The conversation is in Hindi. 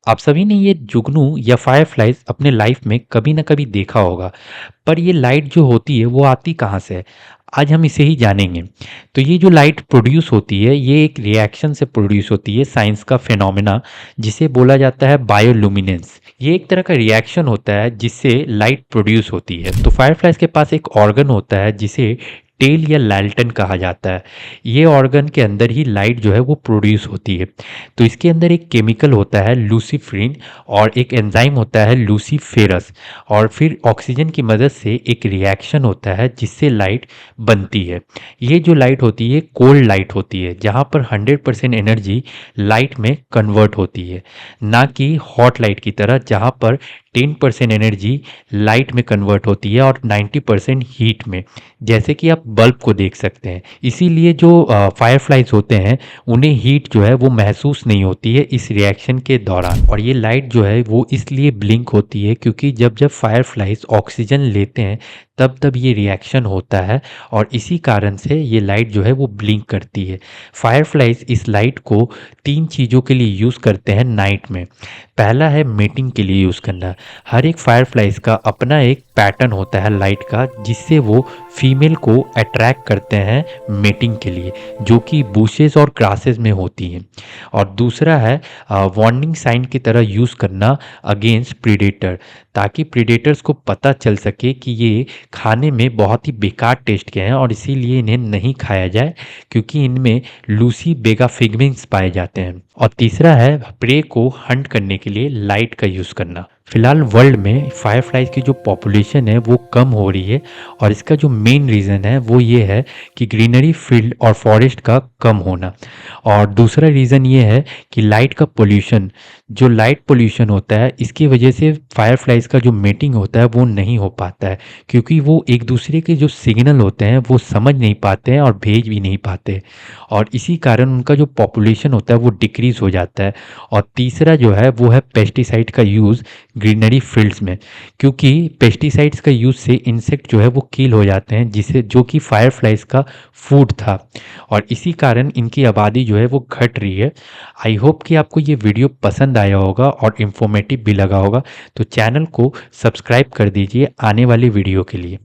आप सभी ने ये जुगनू या फायरफ्लाइज अपने लाइफ में कभी ना कभी देखा होगा। पर ये लाइट जो होती है वो आती कहाँ से है? आज हम इसे ही जानेंगे। तो ये जो लाइट प्रोड्यूस होती है ये एक रिएक्शन से प्रोड्यूस होती है, साइंस का फिनोमेना जिसे बोला जाता है बायोलुमिनेंस। ये एक तरह का रिएक्शन होता है जिससे लाइट प्रोड्यूस होती है। तो फायरफ्लाइज के पास एक ऑर्गन होता है जिसे टेल या लैल्टन कहा जाता है। ये ऑर्गन के अंदर ही लाइट जो है वो प्रोड्यूस होती है। तो इसके अंदर एक केमिकल होता है लूसीफिन और एक एंजाइम होता है लूसीफेरस, और फिर ऑक्सीजन की मदद से एक रिएक्शन होता है जिससे लाइट बनती है। ये जो लाइट होती है कोल्ड लाइट होती है जहाँ पर 100% एनर्जी लाइट में कन्वर्ट होती है, ना कि हॉट लाइट की तरह जहाँ पर 10% एनर्जी लाइट में कन्वर्ट होती है और 90% हीट में, जैसे कि आप बल्ब को देख सकते हैं। इसीलिए जो फायरफ्लाइज होते हैं उन्हें हीट जो है वो महसूस नहीं होती है इस रिएक्शन के दौरान। और ये लाइट जो है वो इसलिए ब्लिंक होती है क्योंकि जब जब फायरफ्लाइज ऑक्सीजन लेते हैं तब तब ये रिएक्शन होता है, और इसी कारण से ये लाइट जो है वो ब्लिंक करती है। फायरफ्लाइज इस लाइट को 3 चीज़ों के लिए यूज़ करते हैं नाइट में। पहला है मेटिंग के लिए यूज़ करना। हर एक फायरफ्लाइज का अपना एक पैटर्न होता है लाइट का जिससे वो फीमेल को अट्रैक्ट करते हैं मेटिंग के लिए, जो कि बुशेस और ग्रासेस में होती हैं। और दूसरा है वार्निंग साइन की तरह यूज़ करना अगेंस्ट प्रीडेटर, ताकि प्रीडेटर्स को पता चल सके कि ये खाने में बहुत ही बेकार टेस्ट के हैं और इसीलिए इन्हें नहीं खाया जाए, क्योंकि इनमें लूसी बेगा फिगमेंट्स पाए जाते हैं। और तीसरा है प्रे को हंट करने के लिए लाइट का यूज़ करना। फिलहाल वर्ल्ड में फायरफ्लाइज की जो पॉपुलेशन है वो कम हो रही है, और इसका जो मेन रीज़न है वो ये है कि ग्रीनरी फील्ड और फॉरेस्ट का कम होना। और दूसरा रीज़न ये है कि लाइट का पोल्यूशन, जो लाइट पोल्यूशन होता है इसकी वजह से फायरफ्लाइज का जो मेटिंग होता है वो नहीं हो पाता है, क्योंकि वो एक दूसरे के जो सिग्नल होते हैं वो समझ नहीं पाते हैं और भेज भी नहीं पाते, और इसी कारण उनका जो पॉपुलेशन होता है वो डिक्रीज हो जाता है। और तीसरा जो है वो है पेस्टिसाइड का यूज़ ग्रीनरी फील्ड्स में, क्योंकि पेस्टिसाइड्स का यूज़ से इंसेक्ट जो है वो किल हो जाते हैं, जिसे जो कि फायरफ्लाइज का फूड था, और इसी कारण इनकी आबादी जो है वो घट रही है। आई होप कि आपको ये वीडियो पसंद आया होगा और इन्फॉर्मेटिव भी लगा होगा। तो चैनल को सब्सक्राइब कर दीजिए आने वाली वीडियो के लिए।